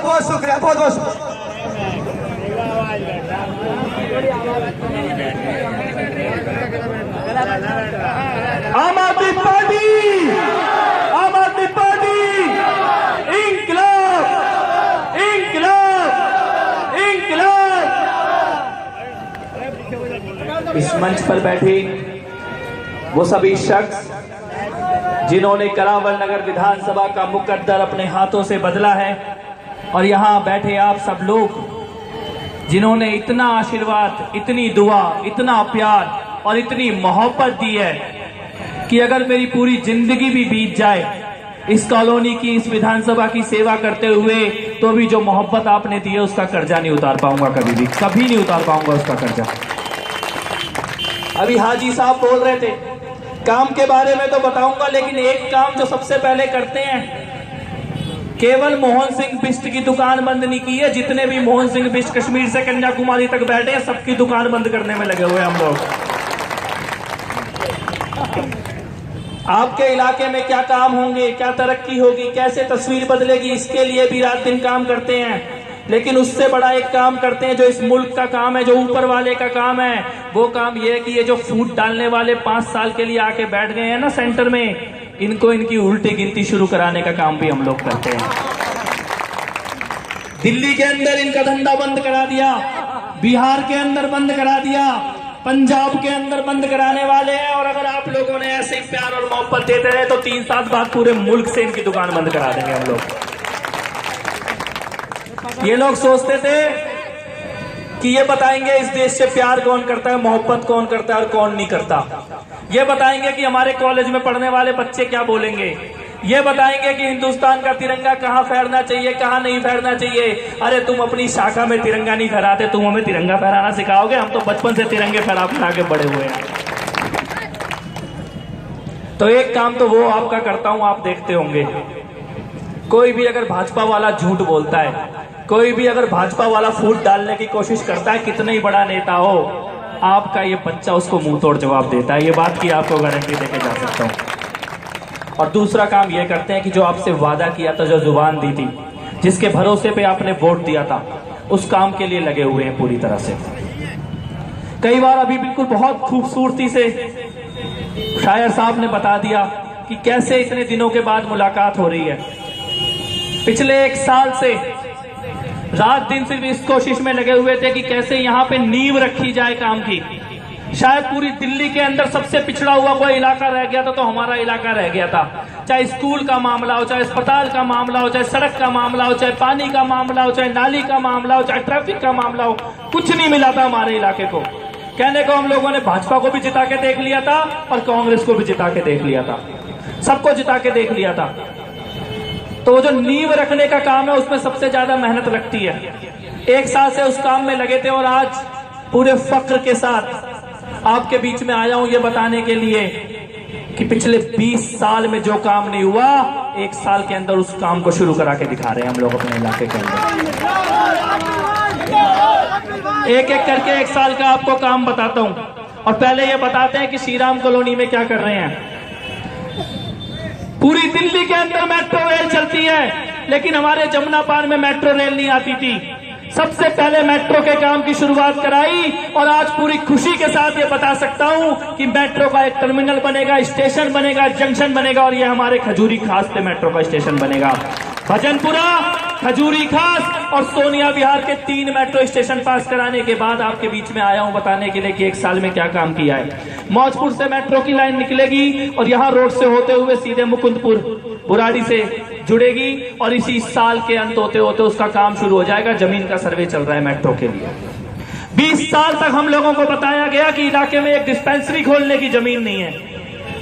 बहुत शुक्रिया, बहुत बहुत शुक्रिया। आम आदमी पार्टी, आम आदमी पार्टी, इंकलाब, इंकलाब, इंकलाब। इस मंच पर बैठे वो सभी शख्स जिन्होंने करावल नगर विधानसभा का मुकद्दर अपने हाथों से बदला है, और यहाँ बैठे आप सब लोग जिन्होंने इतना आशीर्वाद, इतनी दुआ, इतना प्यार और इतनी मोहब्बत दी है कि अगर मेरी पूरी जिंदगी भी बीत जाए इस कॉलोनी की, इस विधानसभा की सेवा करते हुए, तो भी जो मोहब्बत आपने दी है उसका कर्जा नहीं उतार पाऊंगा, कभी भी, कभी नहीं उतार पाऊंगा उसका कर्जा। अभी हाजी साहब बोल रहे थे, काम के बारे में तो बताऊंगा, लेकिन एक काम जो सबसे पहले करते हैं, केवल मोहन सिंह बिष्ट की दुकान बंद नहीं की है, जितने भी मोहन सिंह बिष्ट कश्मीर से कन्याकुमारी तक बैठे हैं, सबकी दुकान बंद करने में लगे हुए हम लोग। आपके इलाके में क्या काम होंगे, क्या तरक्की होगी, कैसे तस्वीर बदलेगी, इसके लिए भी रात दिन काम करते हैं। लेकिन उससे बड़ा एक काम करते हैं जो इस मुल्क का काम है, जो ऊपर वाले का काम है। वो काम ये है कि ये जो फूट डालने वाले 5 साल के लिए आके बैठ गए हैं ना सेंटर में, इनको इनकी उल्टी गिनती शुरू कराने का काम भी हम लोग करते हैं। दिल्ली के अंदर इनका धंधा बंद करा दिया, बिहार के अंदर बंद करा दिया, पंजाब के अंदर बंद कराने वाले हैं। और अगर आप लोगों ने ऐसे ही प्यार और मोहब्बत देते रहे तो 3 साल बाद पूरे मुल्क से इनकी दुकान बंद करा देंगे हम लोग। ये लोग सोचते थे कि ये बताएंगे इस देश से प्यार कौन करता है, मोहब्बत कौन करता है और कौन नहीं करता। ये बताएंगे कि हमारे कॉलेज में पढ़ने वाले बच्चे क्या बोलेंगे। ये बताएंगे कि हिंदुस्तान का तिरंगा कहाँ फहरना चाहिए, कहाँ नहीं फहरना चाहिए। अरे तुम अपनी शाखा में तिरंगा नहीं फहराते, तुम हमें तिरंगा फहराना सिखाओगे? हम तो बचपन से तिरंगे फहरा फहरा के बड़े हुए हैं। तो एक काम तो वो आपका करता हूं, आप देखते होंगे, कोई भी अगर भाजपा वाला झूठ बोलता है, कोई भी अगर भाजपा वाला फूट डालने की कोशिश करता है, कितना ही बड़ा नेता हो, आपका ये बच्चा उसको मुंह तोड़ जवाब देता है। ये बात की आपको गारंटी देके जा सकता हूं। और दूसरा काम ये करते हैं कि जो आपसे वादा किया था, जो जुबान दी थी, जिसके भरोसे पे आपने वोट दिया था, उस काम के लिए लगे हुए हैं पूरी तरह से। कई बार अभी बिल्कुल बहुत खूबसूरती से शायर साहब ने बता दिया कि कैसे इतने दिनों के बाद मुलाकात हो रही है। पिछले 1 साल से रात दिन सिर्फ इस कोशिश में लगे हुए थे कि कैसे यहाँ पे नींव रखी जाए काम की। शायद पूरी दिल्ली के अंदर सबसे पिछड़ा हुआ कोई इलाका रह गया था तो हमारा इलाका रह गया था। चाहे स्कूल का मामला हो, चाहे अस्पताल का मामला हो, चाहे सड़क का मामला हो, चाहे पानी का मामला हो, चाहे नाली का मामला हो, चाहे ट्रैफिक का मामला हो, कुछ नहीं मिला था हमारे इलाके को। कहने को हम लोगों ने भाजपा को भी जिता के देख लिया था और कांग्रेस को भी जिता के देख लिया था, सबको जिता के देख लिया था। तो वो जो नींव रखने का काम है उसमें सबसे ज्यादा मेहनत लगती है। 1 साल से उस काम में लगे थे और आज पूरे फक्र के साथ आपके बीच में आया हूं ये बताने के लिए कि पिछले 20 साल में जो काम नहीं हुआ, 1 साल के अंदर उस काम को शुरू करा के दिखा रहे हैं हम लोग अपने इलाके के अंदर। एक एक करके 1 साल का आपको काम बताता हूं, और पहले ये बताते हैं कि श्री राम कॉलोनी में क्या कर रहे हैं। पूरी दिल्ली के अंदर मेट्रो रेल चलती है, लेकिन हमारे जमुना पार में मेट्रो रेल नहीं आती थी। सबसे पहले मेट्रो के काम की शुरुआत कराई, और आज पूरी खुशी के साथ ये बता सकता हूं कि मेट्रो का एक टर्मिनल बनेगा, स्टेशन बनेगा, जंक्शन बनेगा, और ये हमारे खजूरी खास पे मेट्रो का स्टेशन बनेगा। भजनपुरा, खजूरी खास और सोनिया विहार के 3 मेट्रो स्टेशन पास कराने के बाद आपके बीच में आया हूं बताने के लिए कि 1 साल में क्या काम किया है। मौजपुर से मेट्रो की लाइन निकलेगी और यहाँ रोड से होते हुए सीधे मुकुंदपुर बुराड़ी से जुड़ेगी, और इसी साल के अंत होते होते उसका काम शुरू हो जाएगा। जमीन का सर्वे चल रहा है मेट्रो के लिए। 20 साल तक हम लोगों को बताया गया कि इलाके में एक डिस्पेंसरी खोलने की जमीन नहीं है।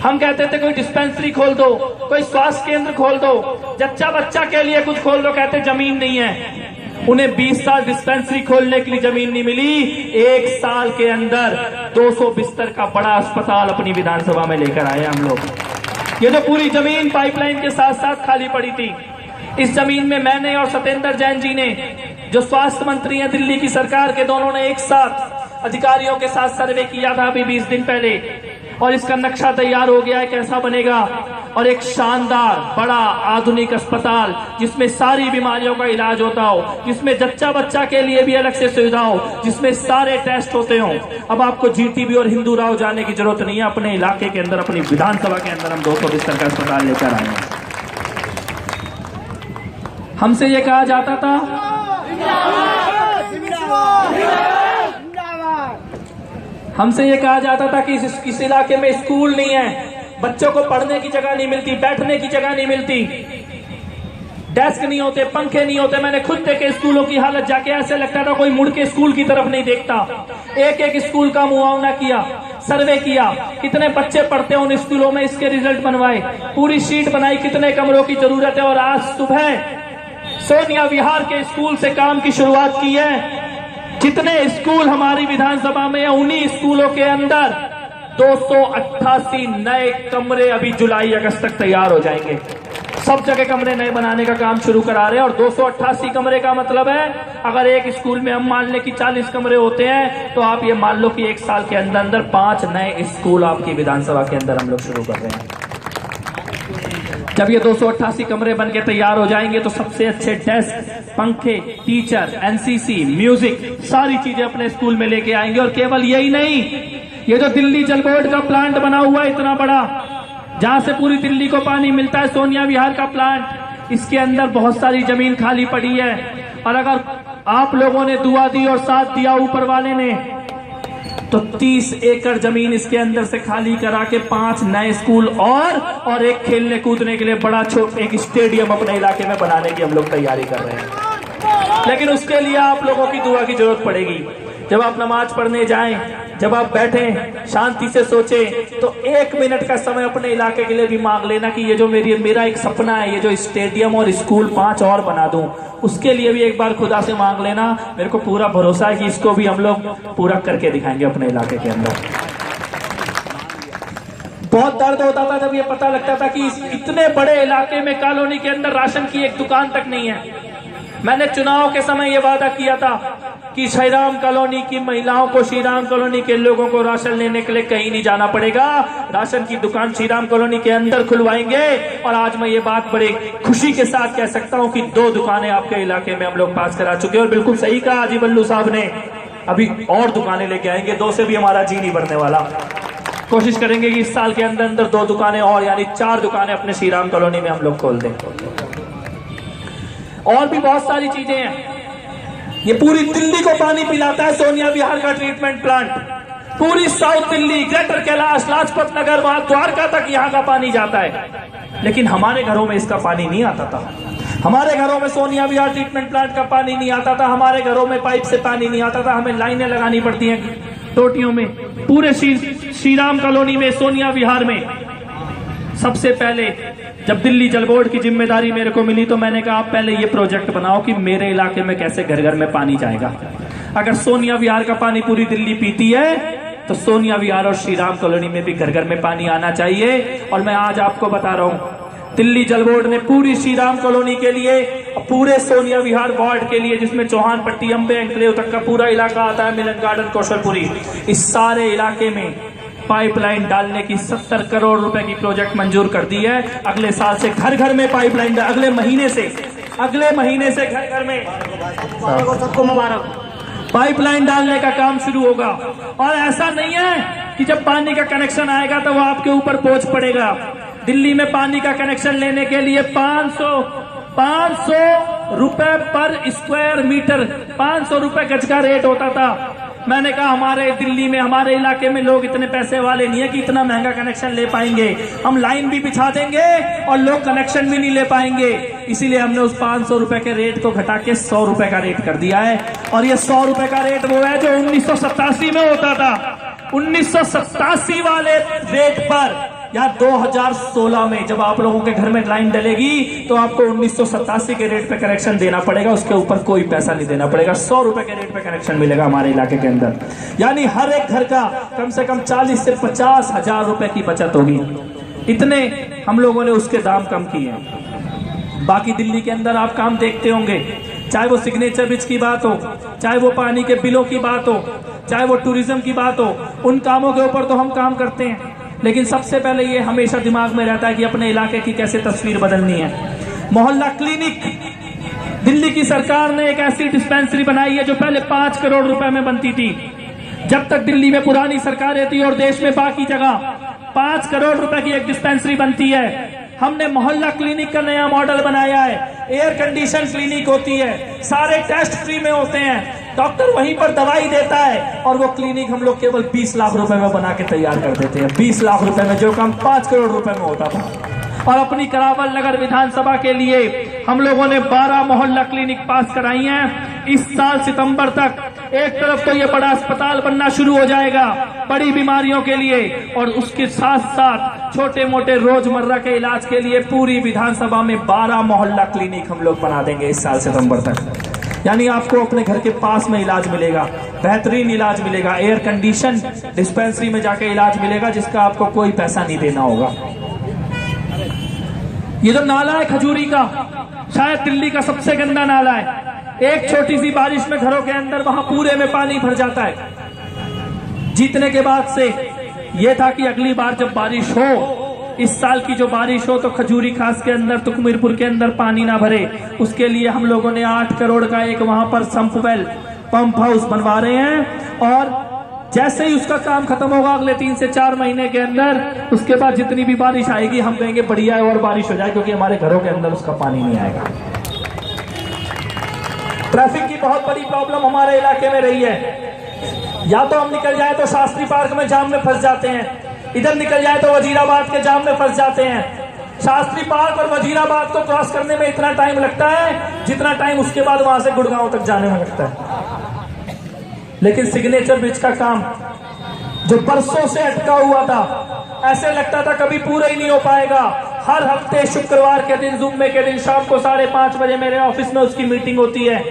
हम कहते थे कोई डिस्पेंसरी खोल दो, कोई स्वास्थ्य केंद्र खोल दो, जच्चा बच्चा के लिए कुछ खोल दो, कहते जमीन नहीं है। उन्हें 20 साल डिस्पेंसरी खोलने के लिए जमीन नहीं मिली। 1 साल के अंदर 200 बिस्तर का बड़ा अस्पताल अपनी विधानसभा में लेकर आए हम लोग। ये जो पूरी जमीन पाइपलाइन के साथ साथ खाली पड़ी थी, इस जमीन में मैंने और सत्येंद्र जैन जी ने, जो स्वास्थ्य मंत्री हैं दिल्ली की सरकार के, दोनों ने एक साथ अधिकारियों के साथ सर्वे किया था अभी 20 दिन पहले, और इसका नक्शा तैयार हो गया है कैसा बनेगा। और एक शानदार बड़ा आधुनिक अस्पताल जिसमें सारी बीमारियों का इलाज होता हो, जिसमें जच्चा बच्चा के लिए भी अलग से सुविधा हो, जिसमें सारे टेस्ट होते हो। अब आपको जीटीबी और हिंदू राव जाने की जरूरत नहीं है। अपने इलाके के अंदर, अपनी विधानसभा के अंदर हम 200 बिस्तर का अस्पताल लेकर आए हैं। हमसे ये कहा जाता था कि इस इलाके में स्कूल नहीं है, बच्चों को पढ़ने की जगह नहीं मिलती, बैठने की जगह नहीं मिलती, डेस्क नहीं होते, पंखे नहीं होते। मैंने खुद देखे स्कूलों की हालत, जाके ऐसे लगता था कोई मुड़ के स्कूल की तरफ नहीं देखता। एक एक स्कूल का मुआयना किया, सर्वे किया, कितने बच्चे पढ़ते हैं उन स्कूलों में, इसके रिजल्ट बनवाए, पूरी शीट बनाई, कितने कमरों की जरूरत है। और आज सुबह सोनिया विहार के स्कूल से काम की शुरुआत की है। जितने स्कूल हमारी विधानसभा में है, उन्हीं स्कूलों के अंदर 288 नए कमरे अभी जुलाई अगस्त तक तैयार हो जाएंगे। सब जगह कमरे नए बनाने का काम शुरू करा रहे हैं। और 288 कमरे का मतलब है, अगर एक स्कूल में हम मान लें कि 40 कमरे होते हैं, तो आप ये मान लो कि एक साल के अंदर अंदर 5 नए स्कूल आपकी विधानसभा के अंदर हम लोग शुरू कर रहे हैं। जब ये 288 कमरे बनके तैयार हो जाएंगे तो सबसे अच्छे डेस्क, पंखे, टीचर, एनसीसी, म्यूजिक, सारी चीजें अपने स्कूल में लेके आएंगे। और केवल यही नहीं, ये जो दिल्ली जल बोर्ड का प्लांट बना हुआ है इतना बड़ा, जहां से पूरी दिल्ली को पानी मिलता है, सोनिया विहार का प्लांट, इसके अंदर बहुत सारी जमीन खाली पड़ी है। और अगर आप लोगों ने दुआ दी और साथ दिया ऊपर वाले ने, तो 30 एकड़ जमीन इसके अंदर से खाली करा के 5 नए स्कूल और एक खेलने कूदने के लिए बड़ा एक स्टेडियम अपने इलाके में बनाने की हम लोग तैयारी कर रहे हैं। लेकिन उसके लिए आप लोगों की दुआ की जरूरत पड़ेगी। जब आप नमाज पढ़ने जाएं, जब आप बैठें, शांति से सोचें, तो 1 मिनट का समय अपने इलाके के लिए भी मांग लेना कि ये जो मेरा एक सपना है, ये जो स्टेडियम और स्कूल 5 और बना दूं, उसके लिए भी एक बार खुदा से मांग लेना। मेरे को पूरा भरोसा है कि इसको भी हम लोग पूरा करके दिखाएंगे अपने इलाके के अंदर। बहुत दर्द होता था जब ये पता लगता था कि इतने बड़े इलाके में, कॉलोनी के अंदर राशन की एक दुकान तक नहीं है। मैंने चुनाव के समय ये वादा किया था कि श्रीराम कॉलोनी की महिलाओं को, श्रीराम कॉलोनी के लोगों को राशन लेने के लिए कहीं नहीं जाना पड़ेगा, राशन की दुकान श्रीराम कॉलोनी के अंदर खुलवाएंगे। और आज मैं ये बात बड़े खुशी के साथ कह सकता हूं कि 2 दुकानें आपके इलाके में हम लोग पास करा चुके हैं। और बिल्कुल सही कहा अजी बल्लू साहब ने, अभी और दुकानें लेके आएंगे, 2 से भी हमारा जी नहीं बढ़ने वाला। कोशिश करेंगे कि इस साल के अंदर अंदर 2 दुकानें और, यानी 4 दुकानें अपने श्रीराम कॉलोनी में हम लोग खोल दें। और भी बहुत सारी चीजें हैं। ये पूरी दिल्ली को पानी पिलाता है सोनिया विहार का ट्रीटमेंट प्लांट। पूरी साउथ दिल्ली, ग्रेटर कैलाश, लाजपत नगर, वहां द्वारका तक यहाँ का पानी जाता है। लेकिन हमारे घरों में इसका पानी नहीं आता था। हमारे घरों में सोनिया विहार ट्रीटमेंट प्लांट का पानी नहीं आता था। हमारे घरों में पाइप से पानी नहीं आता था। हमें लाइनें लगानी पड़ती हैं टोटियों में। पूरे श्रीराम कॉलोनी में, सोनिया विहार में सबसे पहले जब दिल्ली जल बोर्ड की जिम्मेदारी मेरे को मिली, तो मैंने कहा आप पहले ये प्रोजेक्ट बनाओ कि मेरे इलाके में कैसे घर घर में पानी जाएगा। अगर सोनिया विहार का पानी पूरी दिल्ली पीती है, तो सोनिया विहार और श्रीराम कॉलोनी में भी घर घर में पानी आना चाहिए। और मैं आज आपको बता रहा हूं, दिल्ली जल बोर्ड ने पूरी श्रीराम कॉलोनी के लिए, पूरे सोनिया विहार वार्ड के लिए, जिसमें चौहान पट्टी, अम्बे एंकलेव तक का पूरा इलाका आता है, मिलन गार्डन, कौशलपुरी, इस सारे इलाके में पाइपलाइन डालने की 70 करोड़ रुपए की प्रोजेक्ट मंजूर कर दी है। अगले साल से घर घर में पाइपलाइन, अगले महीने से घर घर में, सबको मुबारक, पाइपलाइन डालने का काम शुरू होगा। और ऐसा नहीं है कि जब पानी का कनेक्शन आएगा तो वो आपके ऊपर बोझ पड़ेगा। दिल्ली में पानी का कनेक्शन लेने के लिए 500 रुपए पर स्क्वायर मीटर, 500 रुपए गज का रेट होता था। मैंने कहा हमारे दिल्ली में, हमारे इलाके में लोग इतने पैसे वाले नहीं है कि इतना महंगा कनेक्शन ले पाएंगे। हम लाइन भी बिछा देंगे और लोग कनेक्शन भी नहीं ले पाएंगे। इसीलिए हमने उस 500 रुपए के रेट को घटा के 100 रुपए का रेट कर दिया है। और ये 100 रुपए का रेट वो है जो 1987 में होता था। 1987 वाले रेट पर, या 2016 में जब आप लोगों के घर में लाइन डलेगी, तो आपको 1987 के रेट पे कनेक्शन देना पड़ेगा। उसके ऊपर कोई पैसा नहीं देना पड़ेगा। 100 रुपए के रेट पे कनेक्शन मिलेगा हमारे इलाके के अंदर। यानी हर एक घर का कम से कम 40 से 50 हजार रुपए की बचत होगी। इतने हम लोगों ने उसके दाम कम किए हैं। बाकी दिल्ली के अंदर आप काम देखते होंगे, चाहे वो सिग्नेचर ब्रिज की बात हो, चाहे वो पानी के बिलों की बात हो, चाहे वो टूरिज्म की बात हो, उन कामों के ऊपर तो हम काम करते हैं। लेकिन सबसे पहले ये हमेशा दिमाग में रहता है कि अपने इलाके की कैसे तस्वीर बदलनी है। मोहल्ला क्लिनिक, दिल्ली की सरकार ने एक ऐसी डिस्पेंसरी बनाई है जो पहले 5 करोड़ रुपए में बनती थी। जब तक दिल्ली में पुरानी सरकारें थी और देश में बाकी जगह 5 करोड़ रुपए की एक डिस्पेंसरी बनती है। हमने मोहल्ला क्लिनिक का नया मॉडल बनाया है। एयर कंडीशन क्लिनिक होती है, सारे टेस्ट फ्री में होते हैं, डॉक्टर वहीं पर दवाई देता है और वो क्लिनिक हम लोग केवल 20 लाख रुपए में बना के तैयार कर देते हैं। 20 लाख रुपए में, जो काम 5 करोड़ रुपए में होता था। और अपनी करावल नगर विधानसभा के लिए हम लोगों ने 12 मोहल्ला क्लिनिक पास कराई हैं। इस साल सितंबर तक एक तरफ तो ये बड़ा अस्पताल बनना शुरू हो जाएगा बड़ी बीमारियों के लिए, और उसके साथ साथ छोटे मोटे रोजमर्रा के इलाज के लिए पूरी विधानसभा में 12 मोहल्ला क्लिनिक हम लोग बना देंगे इस साल सितंबर तक। यानी आपको अपने घर के पास में इलाज मिलेगा, बेहतरीन इलाज मिलेगा, एयर कंडीशन डिस्पेंसरी में जाके इलाज मिलेगा जिसका आपको कोई पैसा नहीं देना होगा। ये जो नाला है खजूरी का, शायद दिल्ली का सबसे गंदा नाला है। एक छोटी सी बारिश में घरों के अंदर वहां पूरे में पानी भर जाता है। जीतने के बाद से ये था कि अगली बार जब बारिश हो, इस साल की जो बारिश हो, तो खजूरी खास के अंदर, तुकमीरपुर के अंदर पानी ना भरे, उसके लिए हम लोगों ने 8 करोड़ का एक वहां पर पंप हाउस बनवा रहे हैं। और जैसे ही उसका काम खत्म होगा अगले 3 से 4 महीने के अंदर, उसके बाद जितनी भी बारिश आएगी हम कहेंगे बढ़िया है और बारिश हो जाए, क्योंकि हमारे घरों के अंदर उसका पानी नहीं आएगा। ट्रैफिक की बहुत बड़ी प्रॉब्लम हमारे इलाके में रही है। या तो हम निकल जाए तो शास्त्री पार्क में जाम में फंस जाते हैं, इधर निकल जाए तो वजीराबाद के जाम में फंस जाते हैं। शास्त्री पार्क और वजीराबाद को क्रॉस करने में इतना टाइम लगता है जितना टाइम उसके बाद वहां से गुड़गांव तक जाने में लगता है। लेकिन सिग्नेचर ब्रिज का काम जो बरसों से अटका हुआ था, ऐसे लगता था कभी पूरा ही नहीं हो पाएगा। हर हफ्ते शुक्रवार के दिन, जुम्मे के दिन शाम को 5:30 बजे मेरे ऑफिस में उसकी मीटिंग होती है,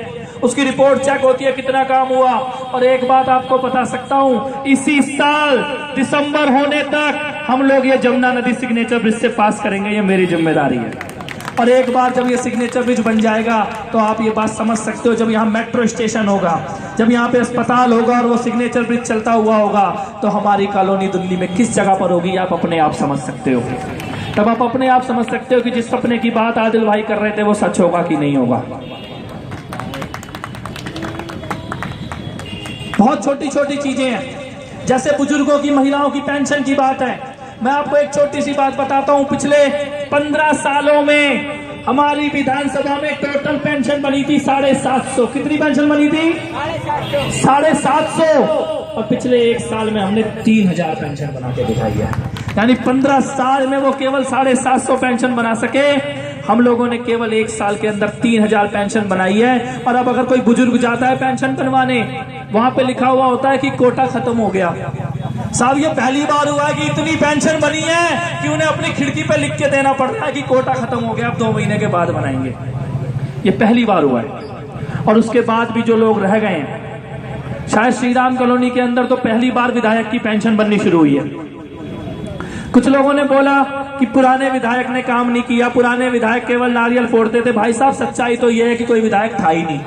उसकी रिपोर्ट चेक होती है कितना काम हुआ। और एक बात आपको बता सकता हूं, इसी साल दिसंबर होने तक हम लोग ये जमुना नदी सिग्नेचर ब्रिज से पास करेंगे, ये मेरी जिम्मेदारी है। और एक बार जब ये सिग्नेचर ब्रिज बन जाएगा तो आप ये बात समझ सकते हो, जब यहाँ मेट्रो स्टेशन होगा, जब यहाँ पे अस्पताल होगा और वो सिग्नेचर ब्रिज चलता हुआ होगा, तो हमारी कॉलोनी दिल्ली में किस जगह पर होगी आप अपने आप समझ सकते हो। तब आप अपने आप समझ सकते हो कि जिस सपने की बात आदिल भाई कर रहे थे वो सच होगा कि नहीं होगा। बहुत छोटी छोटी चीजें हैं, जैसे बुजुर्गों की, महिलाओं की पेंशन की बात है। मैं आपको एक छोटी सी बात बताता हूं, पिछले 15 सालों में हमारी विधानसभा में टोटल पेंशन बनी थी 750। कितनी पेंशन बनी थी? 750। और पिछले 1 साल में हमने 3000 पेंशन बना के दिखाई है। यानी 15 साल में वो केवल 750 पेंशन बना सके, हम लोगों ने केवल 1 साल के अंदर 3000 पेंशन बनाई है। और अब अगर कोई बुजुर्ग जाता है पेंशन बनवाने, वहां पे लिखा हुआ होता है कि कोटा खत्म हो गया। साहब ये पहली बार हुआ है कि इतनी पेंशन बनी है कि उन्हें अपनी खिड़की पे लिख के देना पड़ रहा है कि कोटा खत्म हो गया, अब 2 महीने के बाद बनाएंगे। ये पहली बार हुआ है। और उसके बाद भी जो लोग रह गए हैं, शायद श्री राम कॉलोनी के अंदर तो पहली बार विधायक की पेंशन बननी शुरू हुई है। कुछ लोगों ने बोला कि पुराने विधायक ने काम नहीं किया, पुराने विधायक केवल नारियल फोड़ते थे। भाई साहब सच्चाई तो यह है कि कोई विधायक था ही नहीं।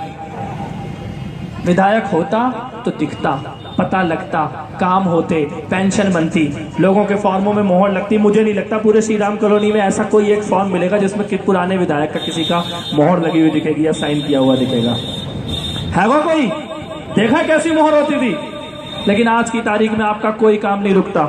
विधायक होता तो दिखता, पता लगता, काम होते, पेंशन बनती, लोगों के फॉर्मों में मोहर लगती। मुझे नहीं लगता पूरे श्री राम कॉलोनी में ऐसा कोई एक फॉर्म मिलेगा जिसमें कि पुराने विधायक का किसी का मोहर लगी हुई दिखेगी या साइन किया हुआ दिखेगा। है वो कोई? देखा कैसी मोहर होती थी? लेकिन आज की तारीख में आपका कोई काम नहीं रुकता।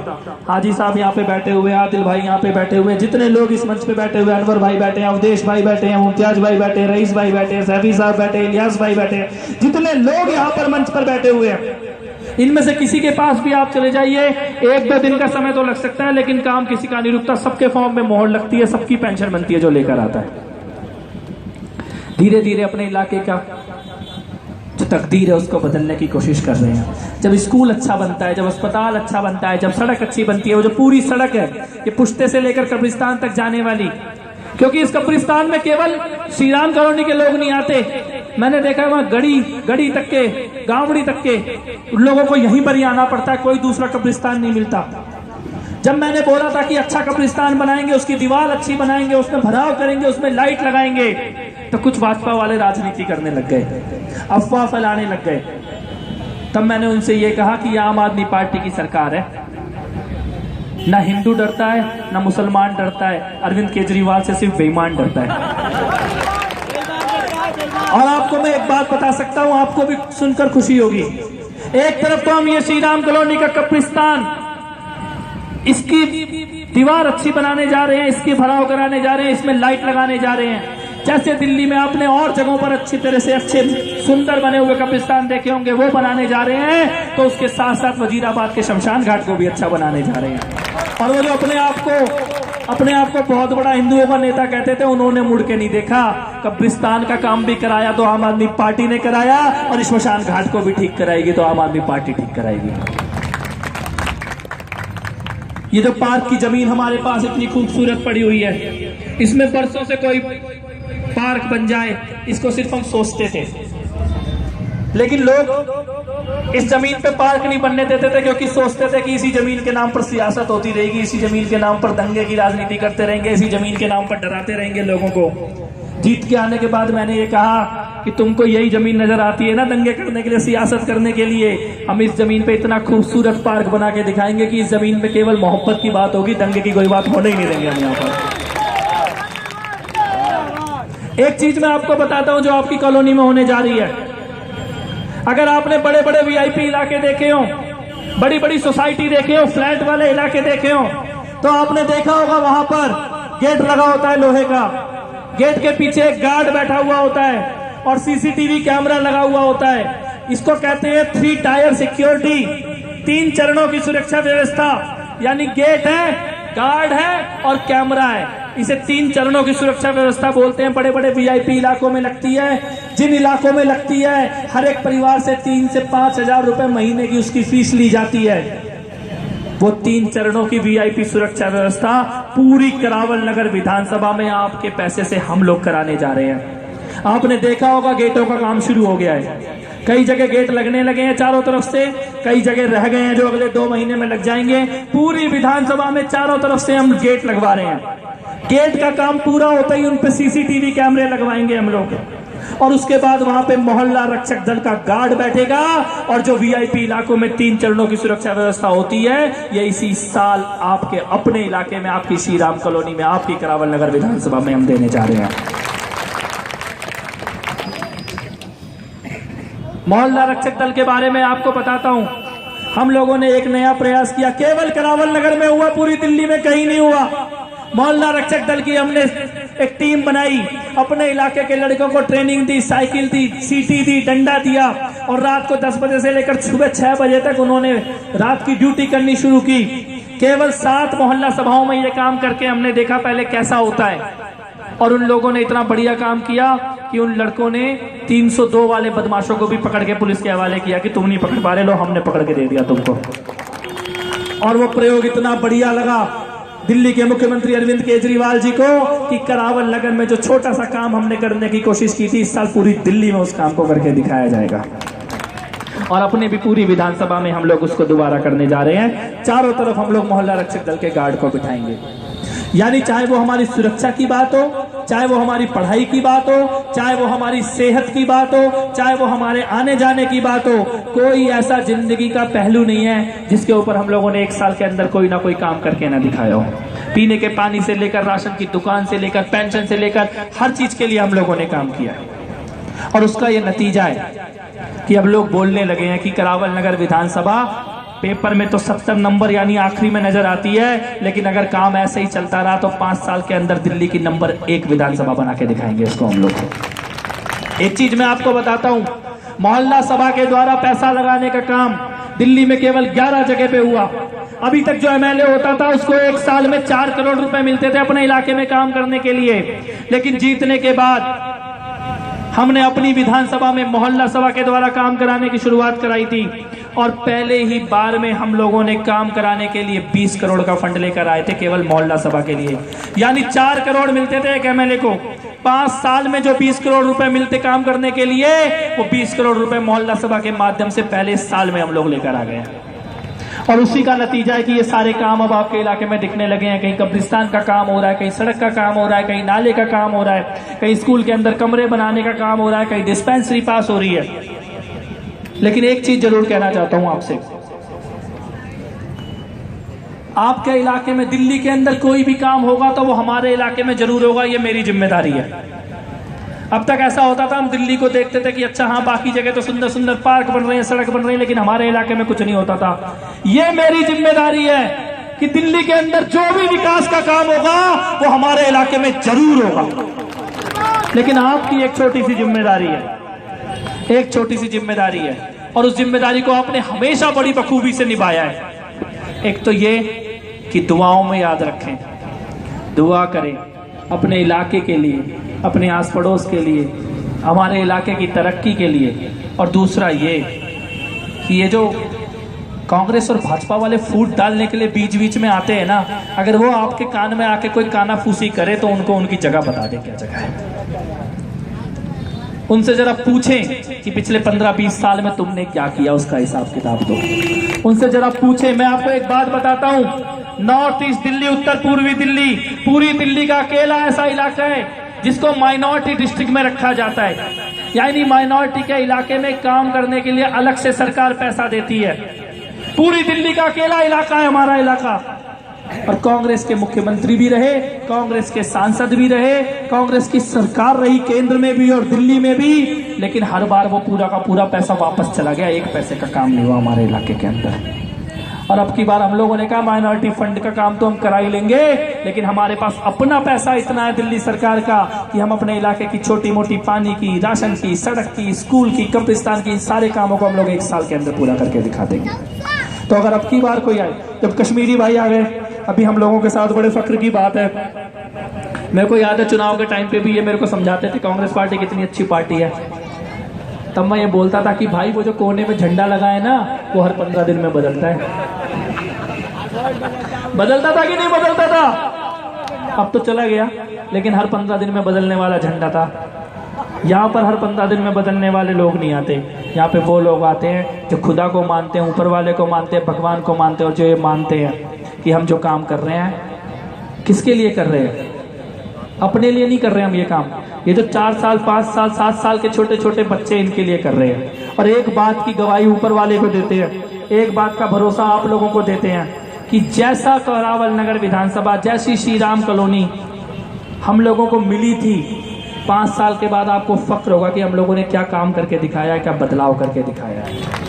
हाजी साहब यहाँ पे बैठे हुए, आदिल भाई यहाँ पे बैठे हुए, जितने लोग इस मंच पे बैठे हुए, अनवर भाई बैठे हैं, अवधेश भाई बैठे हैं, मुमताज भाई बैठे हैं, रईस भाई बैठे हैं, सैफी साहब बैठे हैं, इलियास भाई बैठे हैं, जितने लोग यहाँ पर मंच पर बैठे हुए हैं, इनमें से किसी के पास भी आप चले जाइए, 1-2 दिन का समय तो लग सकता है, लेकिन काम किसी का नहीं रुकता। सबके फॉर्म में मोहर लगती है, सबकी पेंशन बनती है जो लेकर आता है। धीरे धीरे अपने इलाके का जो तकदीर है उसको बदलने की कोशिश कर रहे हैं। जब स्कूल अच्छा बनता है, जब अस्पताल अच्छा बनता है, जब सड़क अच्छी बनती है, वो जो पूरी सड़क है ये पुश्ते से लेकर कब्रिस्तान तक जाने वाली, क्योंकि इस कब्रिस्तान में केवल श्री राम कॉलोनी के लोग नहीं आते। मैंने देखा है वहां गड़ी तक के, गांवड़ी तक के लोगों को यहीं पर ही आना पड़ता है, कोई दूसरा कब्रिस्तान नहीं मिलता। जब मैंने बोला था कि अच्छा कब्रिस्तान बनाएंगे, उसकी दीवार अच्छी बनाएंगे, उसमें भराव करेंगे, उसमें लाइट लगाएंगे, तो कुछ भाजपा वाले राजनीति करने लग गए, अफवाह फैलाने लग गए। तब मैंने उनसे ये कहा कि ये आम आदमी पार्टी की सरकार है, ना हिंदू डरता है ना मुसलमान डरता है, अरविंद केजरीवाल से सिर्फ बेईमान डरता है। और आपको मैं एक बात बता सकता हूं, आपको भी सुनकर खुशी होगी। एक तरफ तो हम ये श्री राम कॉलोनी का कब्रिस्तान, इसकी दीवार अच्छी बनाने जा रहे हैं, इसकी भराव कराने जा रहे हैं, इसमें लाइट लगाने जा रहे हैं। जैसे दिल्ली में आपने और जगहों पर अच्छी तरह से अच्छे सुंदर बने हुए कब्रिस्तान देखे होंगे, वो बनाने जा रहे हैं, तो उसके साथ साथ वजीराबाद के शमशान घाट को भी अच्छा बनाने जा रहे हैं। और वो जो अपने आप को बहुत बड़ा हिंदुओं का नेता कहते थे, उन्होंने मुड़ के नहीं देखा। कब्रिस्तान का काम भी कराया तो आम आदमी पार्टी ने कराया, और शमशान घाट को भी ठीक कराएगी तो आम आदमी पार्टी ठीक कराएगी। ये जो पार्क की जमीन हमारे पास इतनी खूबसूरत पड़ी हुई है, इसमें बरसों से कोई पार्क बन जाए, इसको सिर्फ हम सोचते थे, लेकिन लोग इस जमीन पे पार्क नहीं बनने देते थे, क्योंकि सोचते थे कि इसी जमीन के नाम पर सियासत होती रहेगी, इसी जमीन के नाम पर दंगे की राजनीति करते रहेंगे, इसी जमीन के नाम पर डराते रहेंगे लोगों को। जीत के आने के बाद मैंने ये कहा कि तुमको यही जमीन नजर आती है ना दंगे करने के लिए, सियासत करने के लिए, हम इस जमीन पे इतना खूबसूरत पार्क बना के दिखाएंगे कि इस जमीन पे केवल मोहब्बत की बात होगी, दंगे की कोई बात होने ही नहीं देंगे हम यहाँ पर। एक चीज मैं आपको बताता हूं जो आपकी कॉलोनी में होने जा रही है। अगर आपने बड़े बड़े वीआईपी इलाके देखे हो, बड़ी बड़ी सोसाइटी देखे हो, फ्लैट वाले इलाके देखे हो, तो आपने देखा होगा वहां पर गेट लगा होता है लोहे का, गेट के पीछे एक गार्ड बैठा हुआ होता है और सीसीटीवी कैमरा लगा हुआ होता है। इसको कहते हैं 3 टायर सिक्योरिटी, 3 चरणों की सुरक्षा व्यवस्था। यानी गेट है, गार्ड है और कैमरा है, इसे 3 चरणों की सुरक्षा व्यवस्था बोलते हैं। बड़े बड़े वीआईपी इलाकों में लगती है। जिन इलाकों में लगती है, हर एक परिवार से 3 से 5 हजार रुपए महीने की उसकी फीस ली जाती है। वो 3 चरणों की वीआईपी सुरक्षा व्यवस्था पूरी करावल नगर विधानसभा में आपके पैसे से हम लोग कराने जा रहे हैं। आपने देखा होगा गेटों का काम शुरू हो गया है, कई जगह गेट लगने लगे हैं चारों तरफ से, कई जगह रह गए हैं जो अगले 2 महीने में लग जाएंगे। पूरी विधानसभा में चारों तरफ से हम गेट लगवा रहे हैं। गेट का काम पूरा होता ही उन पे सीसीटीवी कैमरे लगवाएंगे हम लोग, और उसके बाद वहां पे मोहल्ला रक्षक दल का गार्ड बैठेगा। और जो वीआईपी इलाकों में 3 चरणों की सुरक्षा व्यवस्था होती है, ये इसी साल आपके अपने इलाके में, आपकी श्री राम कॉलोनी में, आपकी करावल नगर विधानसभा में हम देने जा रहे हैं। मोहल्ला रक्षक दल के बारे में आपको बताता हूं, हम लोगों ने एक नया प्रयास किया, केवल करावल नगर में हुआ, पूरी दिल्ली में कहीं नहीं हुआ। मोहल्ला रक्षक दल की हमने एक टीम बनाई, अपने इलाके के लड़कों को ट्रेनिंग दी, साइकिल दी, सीटी दी, डंडा दिया, और रात को 10 बजे से लेकर सुबह 6 बजे तक उन्होंने रात की ड्यूटी करनी शुरू की। केवल 7 मोहल्ला सभाओं में ये काम करके हमने देखा पहले कैसा होता है, और उन लोगों ने इतना बढ़िया काम किया कि उन लड़कों ने 302 वाले बदमाशों को भी पकड़ के पुलिस के हवाले किया कि तुम नहीं पकड़ पा रहे, लो हमने पकड़ के दे दिया तुमको। और वो प्रयोग इतना बढ़िया लगा दिल्ली के मुख्यमंत्री अरविंद केजरीवाल जी को कि करावल नगर में जो छोटा सा काम हमने करने की कोशिश की थी, इस साल पूरी दिल्ली में उस काम को करके दिखाया जाएगा। और अपने भी पूरी विधानसभा में हम लोग उसको दोबारा करने जा रहे हैं। चारों तरफ हम लोग मोहल्ला रक्षक दल के गार्ड को बिठाएंगे। यानी चाहे वो हमारी सुरक्षा की बात हो, चाहे वो हमारी पढ़ाई की बात हो, चाहे वो हमारी सेहत की बात हो, चाहे वो हमारे आने जाने की बात हो, कोई ऐसा जिंदगी का पहलू नहीं है जिसके ऊपर हम लोगों ने 1 साल के अंदर कोई ना कोई काम करके ना दिखाया हो। पीने के पानी से लेकर, राशन की दुकान से लेकर, पेंशन से लेकर, हर चीज के लिए हम लोगों ने काम किया है। और उसका ये नतीजा है कि अब लोग बोलने लगे हैं कि करावल नगर विधानसभा पेपर में तो 70 नंबर यानी आखिरी में नजर आती है, लेकिन अगर काम ऐसे ही चलता रहा तो 5 साल के अंदर दिल्ली की नंबर 1 विधानसभा बना के दिखाएंगे इसको हम लोग। एक चीज मैं आपको बताता हूं, मोहल्ला सभा के द्वारा पैसा लगाने का काम दिल्ली में केवल 11 जगह पे हुआ। अभी तक जो एमएलए होता था उसको 1 साल में 4 करोड़ रुपए मिलते थे अपने इलाके में काम करने के लिए, लेकिन जीतने के बाद हमने अपनी विधानसभा में मोहल्ला सभा के द्वारा काम कराने की शुरुआत कराई थी, और पहले ही बार में हम लोगों ने काम कराने के लिए 20 करोड़ का फंड लेकर आए थे केवल मोहल्ला सभा के लिए। यानी 4 करोड़ मिलते थे एक एमएलए को, 5 साल में जो 20 करोड़ रुपए मिलते काम करने के लिए, वो 20 करोड़ रुपए मोहल्ला सभा के माध्यम से पहले साल में हम लोग लेकर आ गए। और उसी का नतीजा है कि ये सारे काम अब आपके इलाके में दिखने लगे हैं। कहीं कब्रिस्तान का काम हो रहा है, कहीं सड़क का काम हो रहा है, कहीं नाले का काम हो रहा है, कहीं स्कूल के अंदर कमरे बनाने का काम हो रहा है, कहीं डिस्पेंसरी पास हो रही है। लेकिन एक चीज जरूर कहना चाहता हूं आपसे, आपके इलाके में दिल्ली के अंदर कोई भी काम होगा तो वो हमारे इलाके में जरूर होगा, ये मेरी जिम्मेदारी है। अब तक ऐसा होता था, हम दिल्ली को देखते थे कि अच्छा हाँ बाकी जगह तो सुंदर सुंदर पार्क बन रहे हैं, सड़क बन रही है, लेकिन हमारे इलाके में कुछ नहीं होता था। ये मेरी जिम्मेदारी है कि दिल्ली के अंदर जो भी विकास का काम होगा वो हमारे इलाके में जरूर होगा। लेकिन आपकी एक छोटी सी जिम्मेदारी है, एक छोटी सी जिम्मेदारी है, और उस जिम्मेदारी को आपने हमेशा बड़ी बखूबी से निभाया है। एक तो ये कि दुआओं में याद रखें, दुआ करें अपने इलाके के लिए, अपने आस पड़ोस के लिए, हमारे इलाके की तरक्की के लिए। और दूसरा ये कि ये जो कांग्रेस और भाजपा वाले फूट डालने के लिए बीच बीच में आते हैं ना, अगर वो आपके कान में आके कोई कानाफूसी करे तो उनको उनकी जगह बता दें, क्या जगह है। उनसे जरा पूछें कि पिछले 15-20 साल में तुमने क्या किया, उसका हिसाब किताब दो। उनसे जरा पूछें। मैं आपको एक बात बताता हूं, नॉर्थ ईस्ट दिल्ली, उत्तर पूर्वी दिल्ली, पूरी दिल्ली का अकेला ऐसा इलाका है जिसको माइनॉरिटी डिस्ट्रिक्ट में रखा जाता है, यानी माइनॉरिटी के इलाके में काम करने के लिए अलग से सरकार पैसा देती है। पूरी दिल्ली का अकेला इलाका है हमारा इलाका। और कांग्रेस के मुख्यमंत्री भी रहे, कांग्रेस के सांसद भी रहे, कांग्रेस की सरकार रही केंद्र में भी और दिल्ली में भी, लेकिन हर बार वो पूरा का पूरा पैसा वापस चला गया, एक पैसे का काम नहीं हुआ हमारे इलाके के अंदर। और अब की बार हम लोगों ने कहा माइनॉरिटी फंड का काम तो हम करा ही लेंगे, लेकिन हमारे पास अपना पैसा इतना है दिल्ली सरकार का कि हम अपने इलाके की छोटी मोटी पानी की, राशन की, सड़क की, स्कूल की, कब्रिस्तान की, सारे कामों को हम लोग 1 साल के अंदर पूरा करके दिखा देंगे। तो अगर अब की बार कोई आए, जब कश्मीरी भाई आ गए अभी हम लोगों के साथ, बड़े फक्र की बात है। मेरे को याद है चुनाव के टाइम पे भी ये मेरे को समझाते थे कांग्रेस पार्टी कितनी अच्छी पार्टी है। तब मैं ये बोलता था कि भाई वो जो कोने में झंडा लगा है ना, वो हर 15 दिन में बदलता है। बदलता था कि नहीं बदलता था? अब तो चला गया, लेकिन हर 15 दिन में बदलने वाला झंडा था। यहाँ पर हर 15 दिन में बदलने वाले लोग नहीं आते, यहाँ पे वो लोग आते हैं जो खुदा को मानते हैं, ऊपर वाले को मानते हैं, भगवान को मानते हैं, और जो ये मानते हैं कि हम जो काम कर रहे हैं किसके लिए कर रहे हैं, अपने लिए नहीं कर रहे हैं हम ये काम। ये जो 4 साल, 5 साल, 7 साल के छोटे छोटे बच्चे इनके लिए कर रहे हैं। और एक बात की गवाही ऊपर वाले को देते हैं, एक बात का भरोसा आप लोगों को देते हैं कि जैसा करावल नगर विधानसभा, जैसी श्री राम कॉलोनी हम लोगों को मिली थी, 5 साल के बाद आपको फक्र होगा कि हम लोगों ने क्या काम करके दिखाया है, क्या बदलाव करके दिखाया है।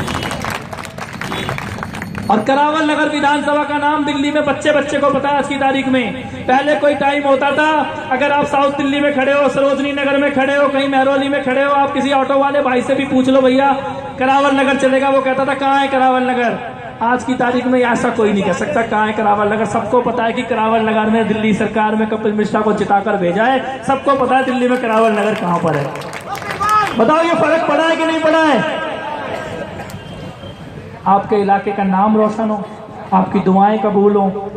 और करावल नगर विधानसभा का नाम दिल्ली में बच्चे बच्चे को पता है आज की तारीख में। पहले कोई टाइम होता था, अगर आप साउथ दिल्ली में खड़े हो, सरोजनी नगर में खड़े हो, कहीं महरौली में खड़े हो, आप किसी ऑटो वाले भाई से भी पूछ लो भैया करावल नगर चलेगा, वो कहता था कहाँ है करावल नगर। आज की तारीख में ऐसा कोई नहीं कह सकता कहाँ है करावल नगर। सबको पता है कि करावल नगर में दिल्ली सरकार में कपिल मिश्रा को जिताकर भेजा है, सबको पता है दिल्ली में करावल नगर कहाँ पर है। बताओ ये फर्क पड़ा है कि नहीं पड़ा है? आपके इलाके का नाम रोशन हो, आपकी दुआएं कबूल हो,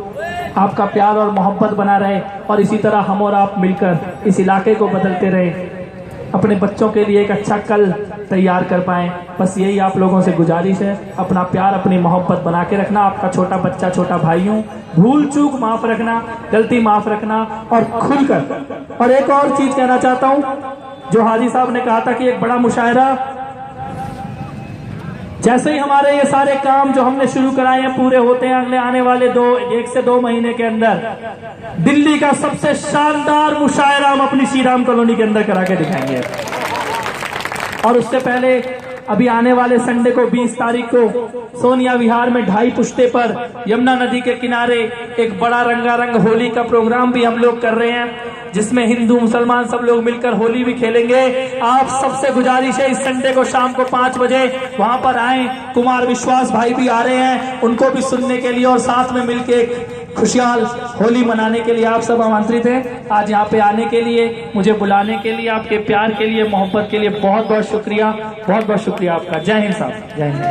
आपका प्यार और मोहब्बत बना रहे, और इसी तरह हम और आप मिलकर इस इलाके को बदलते रहे, अपने बच्चों के लिए एक अच्छा कल तैयार कर पाएं। बस यही आप लोगों से गुजारिश है, अपना प्यार, अपनी मोहब्बत बना के रखना। आपका छोटा बच्चा, छोटा भाई हूँ, भूल चूक माफ रखना, गलती माफ रखना, और खुलकर। और एक और चीज कहना चाहता हूँ, जो हाजी साहब ने कहा था कि एक बड़ा मुशायरा, जैसे ही हमारे ये सारे काम जो हमने शुरू कराए हैं पूरे होते हैं, अगले आने वाले 1 से 2 महीने के अंदर दिल्ली का सबसे शानदार मुशायरा हम अपनी श्री राम कॉलोनी के अंदर करा के दिखाएंगे। और उससे पहले अभी आने वाले संडे को 20 तारीख को सोनिया विहार में 2.5 पुश्ते पर यमुना नदी के किनारे एक बड़ा रंगारंग होली का प्रोग्राम भी हम लोग कर रहे हैं, जिसमें हिंदू मुसलमान सब लोग मिलकर होली भी खेलेंगे। आप सबसे गुजारिश है इस संडे को शाम को 5 बजे वहां पर आएं। कुमार विश्वास भाई भी आ रहे हैं, उनको भी सुनने के लिए और साथ में मिलके खुशहाल होली मनाने के लिए आप सब आमंत्रित हैं। आज यहाँ पे आने के लिए, मुझे बुलाने के लिए, आपके प्यार के लिए, मोहब्बत के लिए बहुत बहुत शुक्रिया, बहुत बहुत शुक्रिया आपका। जय हिंद साहब, जय हिंद।